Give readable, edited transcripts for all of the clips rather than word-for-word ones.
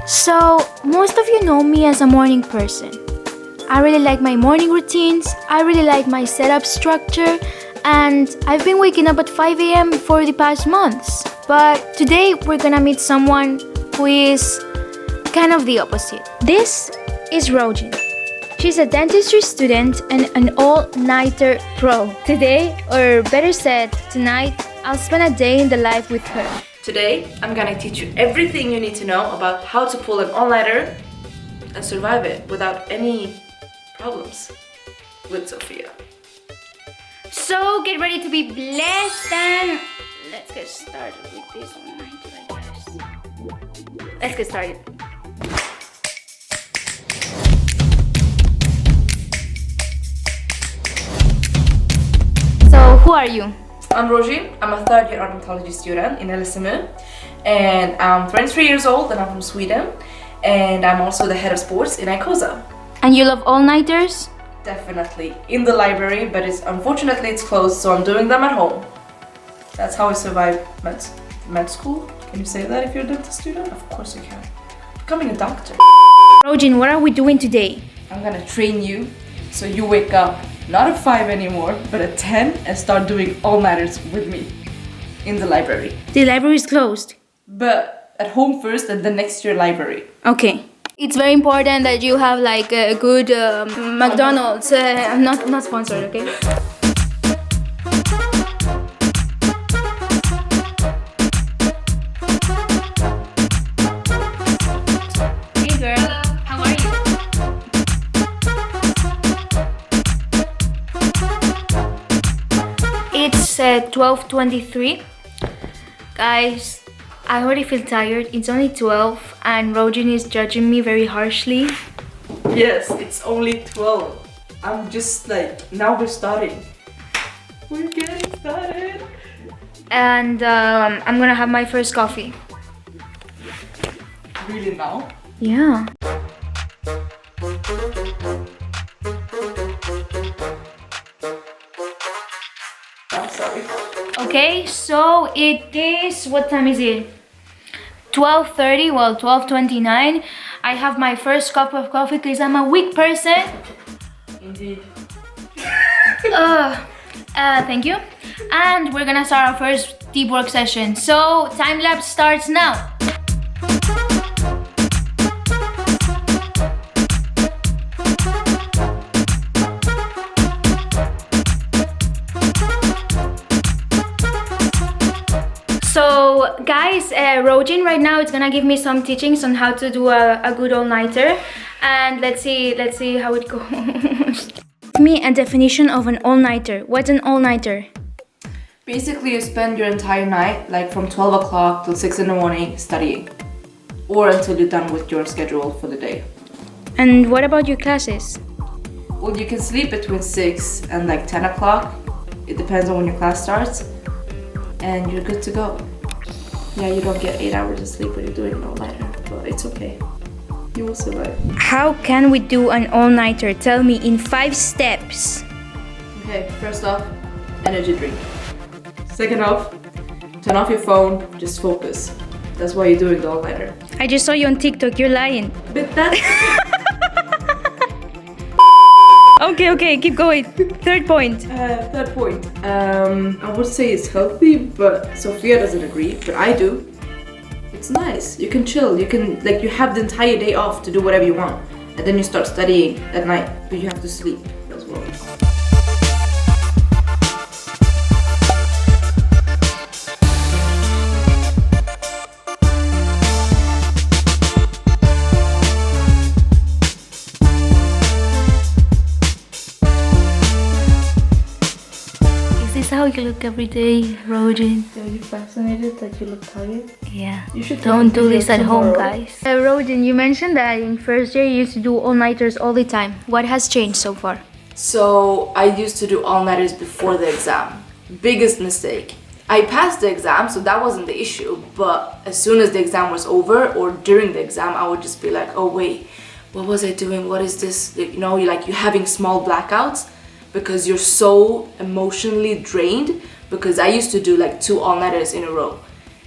So, most of you know me as a morning person. I really like my morning routines, I really like my setup structure, and I've been waking up at 5 a.m. for the past months. But today we're gonna meet someone who is kind of the opposite. This is Rojin. She's a dentistry student and an all-nighter pro. Today, or better said, tonight, I'll spend a day in the life with her. Today, I'm gonna teach you everything you need to know about how to pull an all-nighter and survive it without any problems with Sophia. So get ready to be blessed and let's get started with this all-nighter, I guess. Let's get started. So who are you? I'm Rojin. I'm a third-year odontology student in LSMU, and I'm 23 years old and I'm from Sweden, and I'm also the head of sports in ICOSA. And you love all-nighters? Definitely in the library, but unfortunately it's closed, so I'm doing them at home. That's how I survive med school. Can you say that if you're a dental student? Of course you can. Becoming a doctor. Rojin, what are we doing today? I'm gonna train you so you wake up not at 5 anymore, but at 10 and start doing all-nighters with me in the library. The library is closed. But at home first and then next to your library. Okay. It's very important that you have like a good McDonald's. Not sponsored, okay? Hey girl, how are you? It's 12:23. Guys, I already feel tired. It's only 12 and Rojin is judging me very harshly. Yes, it's only 12. I'm just like, now we're starting. We're getting started. And I'm gonna have my first coffee. Really now? Yeah. I'm sorry. Okay, so it is, what time is it? 12:30, well 12:29. I have my first cup of coffee because I'm a weak person. Indeed. Thank you. And we're gonna start our first deep work session. So time lapse starts now. So guys, Rojin right now is gonna give me some teachings on how to do a good all-nighter, and let's see how it goes. Give me a definition of an all-nighter. What's an all-nighter? Basically, you spend your entire night, like from 12 o'clock till 6 in the morning, studying. Or until you're done with your schedule for the day. And what about your classes? Well, you can sleep between 6 and like 10 o'clock. It depends on when your class starts. And you're good to go. Yeah, you don't get 8 hours of sleep when you're doing an all-nighter, but it's okay. You will survive. How can we do an all-nighter? Tell me in 5 steps. Okay, first off, energy drink. Second off, turn off your phone, just focus. That's why you're doing the all-nighter. I just saw you on TikTok, you're lying. But that's... Okay, keep going. Third point. Third point. I would say it's healthy, but Sophia doesn't agree, but I do. It's nice. You can chill. You can, like, you have the entire day off to do whatever you want. And then you start studying at night, but you have to sleep as well. Is this how you look every day, Rojin? Are you fascinated that you look tired? Yeah. You should Don't do this at home, tomorrow. guys. Rojin, you mentioned that in first year you used to do all-nighters all the time. What has changed so far? So I used to do all-nighters before the exam. Biggest mistake. I passed the exam, so that wasn't the issue, but as soon as the exam was over or during the exam, I would just be like, oh wait, what was I doing? What is this? You know, you're having small blackouts because you're so emotionally drained, because I used to do like 2 all-nighters in a row.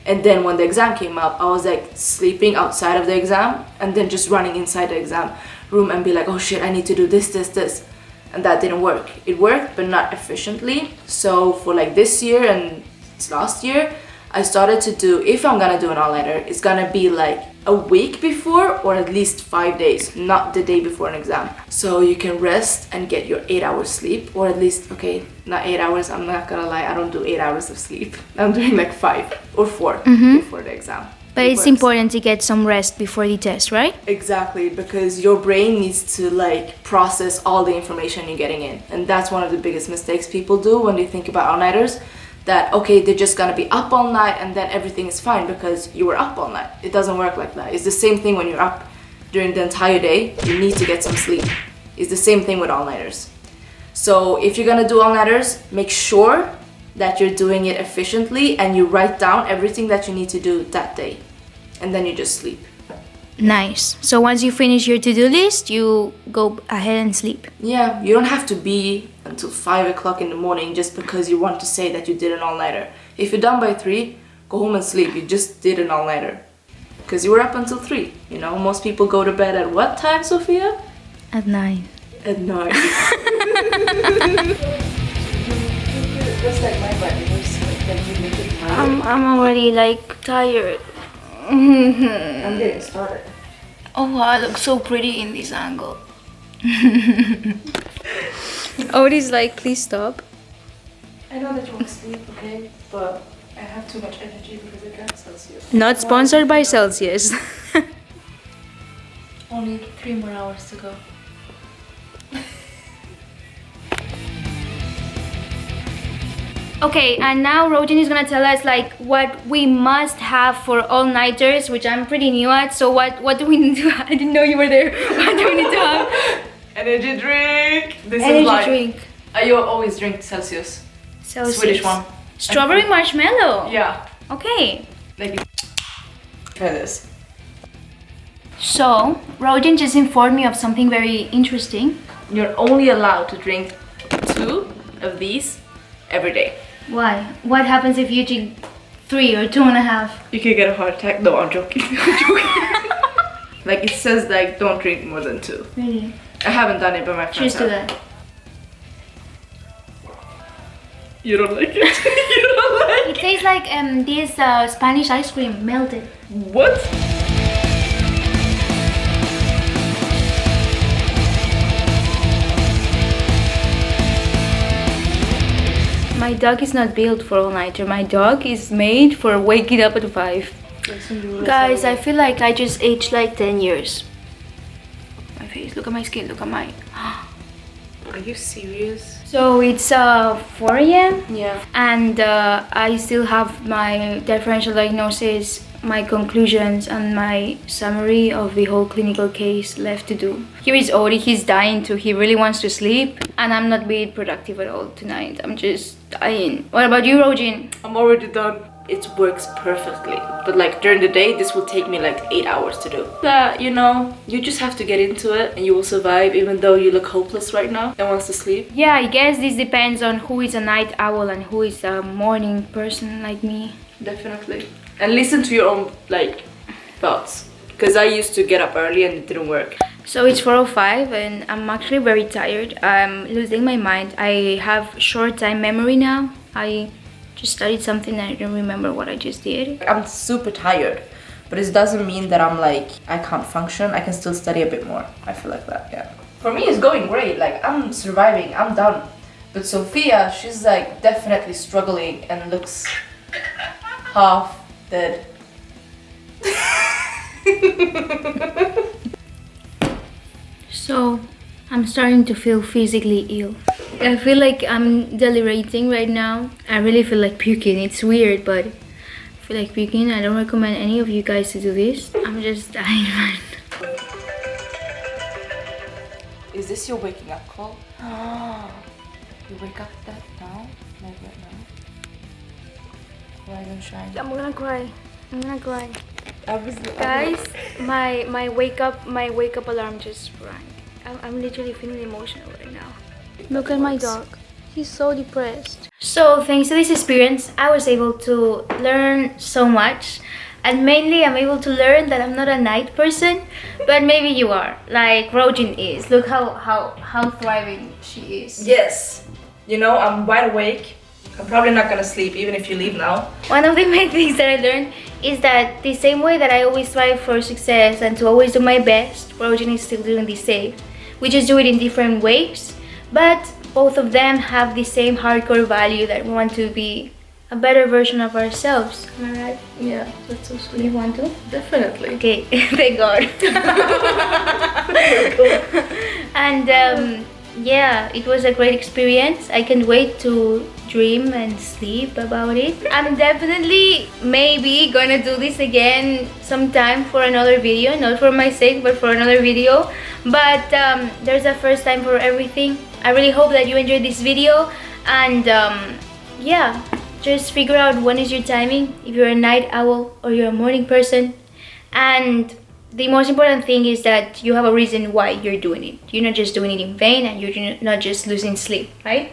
And then when the exam came up, I was like sleeping outside of the exam and then just running inside the exam room and be like, oh shit, I need to do this. And that didn't work. It worked, but not efficiently. So for like this year and last year, I started to do, if I'm gonna do an all-nighter, it's gonna be like a week before or at least 5 days, not the day before an exam. So you can rest and get your 8 hours sleep, or at least, okay, not 8 hours, I'm not gonna lie, I don't do 8 hours of sleep. I'm doing like 5 or 4 before the exam. But it's important to get some rest before the test, right? Exactly, because your brain needs to like process all the information you're getting in. And that's one of the biggest mistakes people do when they think about all-nighters. That, okay, they're just gonna be up all night and then everything is fine because you were up all night. It doesn't work like that. It's the same thing when you're up during the entire day. You need to get some sleep. It's the same thing with all-nighters. So if you're gonna do all-nighters, make sure that you're doing it efficiently and you write down everything that you need to do that day. And then you just sleep. Nice. So once you finish your to-do list, you go ahead and sleep. Yeah, you don't have to be until 5 o'clock in the morning just because you want to say that you did an all-nighter. If you're done by 3, go home and sleep. You just did an all-nighter. Because you were up until 3. You know, most people go to bed at what time, Sophia? At 9. At 9. Just like my body was I'm already like tired. I'm getting started. Oh, I look so pretty in this angle. Odie's like, please stop. I know that you want to sleep, okay? But I have too much energy because I got Celsius. Not sponsored by Celsius. Only 3 more hours to go. Okay, and now Rojin is gonna tell us like what we must have for all-nighters, which I'm pretty new at. So what do we need to have? I didn't know you were there. What do we need to have? Energy drink! This Energy is life. drink. You always drink Celsius. Celsius. Swedish one. Strawberry marshmallow. Yeah. Okay. Like, try this. So, Rojin just informed me of something very interesting. You're only allowed to drink 2 of these every day. Why? What happens if you drink 3 or 2.5? You could get a heart attack. No, I'm joking. I'm joking. Like it says like don't drink more than 2. Really? I haven't done it, but my friends Cheers to have. that. You don't like it? You don't like It tastes like this Spanish ice cream melted. What? My dog is not built for all-nighter. My dog is made for waking up at 5. Guys, I feel like I just aged like 10 years. My face, look at my skin, look at my... Are you serious? So it's 4 a.m. Yeah. and I still have my differential diagnosis, my conclusions, and my summary of the whole clinical case left to do. Here is Odie, he's dying too. He really wants to sleep, and I'm not being productive at all tonight. I'm just dying. What about you, Rojin? I'm already done. It works perfectly, but like during the day this will take me like 8 hours to do. You know, you just have to get into it and you will survive even though you look hopeless right now and wants to sleep. Yeah, I guess this depends on who is a night owl and who is a morning person like me. Definitely. And listen to your own like thoughts, because I used to get up early and it didn't work. So it's 4:05 and I'm actually very tired. I'm losing my mind. I have short time memory now. I just studied something and I don't remember what I just did. I'm super tired, but it doesn't mean that I'm like I can't function. I can still study a bit more. I feel like that, yeah. For me it's going great, like I'm surviving, I'm done. But Sophia, she's like definitely struggling and looks half dead. So I'm starting to feel physically ill. I feel like I'm delirating right now. I really feel like puking. It's weird, but I feel like puking. I don't recommend any of you guys to do this. I'm just dying right now. Is this your waking up call? You wake up that now? Like right now? Rise and shine. I'm gonna cry. I'm gonna cry. Obviously, Guys, my wake up alarm just rang. I'm literally feeling emotional right now. Look at my dog. He's so depressed. So thanks to this experience, I was able to learn so much. And mainly I'm able to learn that I'm not a night person, but maybe you are, like Rojin is. Look how thriving she is. Yes. You know, I'm wide awake. I'm probably not gonna sleep even if you leave now. One of the main things that I learned is that the same way that I always strive for success and to always do my best, Rojin is still doing the same. We just do it in different ways, but both of them have the same hardcore value that we want to be a better version of ourselves. Am I right? Yeah, that's so sweet. You want to? Definitely. Okay, thank God. And yeah, it was a great experience. I can't wait to dream and sleep about it. I'm definitely maybe gonna do this again sometime for another video, not for my sake, but for another video. But there's a first time for everything. I really hope that you enjoyed this video, and yeah, just figure out when is your timing, if you're a night owl or you're a morning person. And the most important thing is that you have a reason why you're doing it. You're not just doing it in vain, and you're not just losing sleep, right?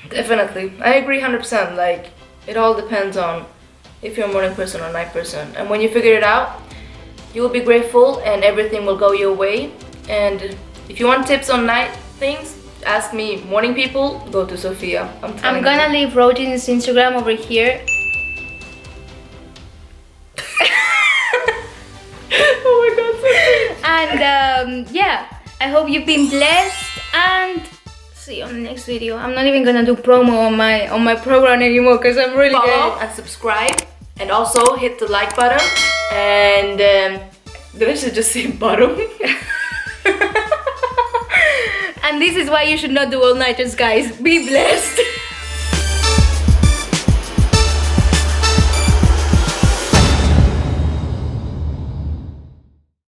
Definitely. I agree 100%. Like, it all depends on if you're a morning person or a night person. And when you figure it out, you will be grateful and everything will go your way. And if you want tips on night things, ask me. Morning people, go to Sophia. I'm gonna leave Rojin's Instagram over here. Oh my god, Sophia. And yeah, I hope you've been blessed, and see you on the next video. I'm not even gonna do promo on my program anymore because I'm really Follow good. and subscribe, and also hit the like button. And did I just say bottom? And this is why you should not do all-nighters, guys. Be blessed.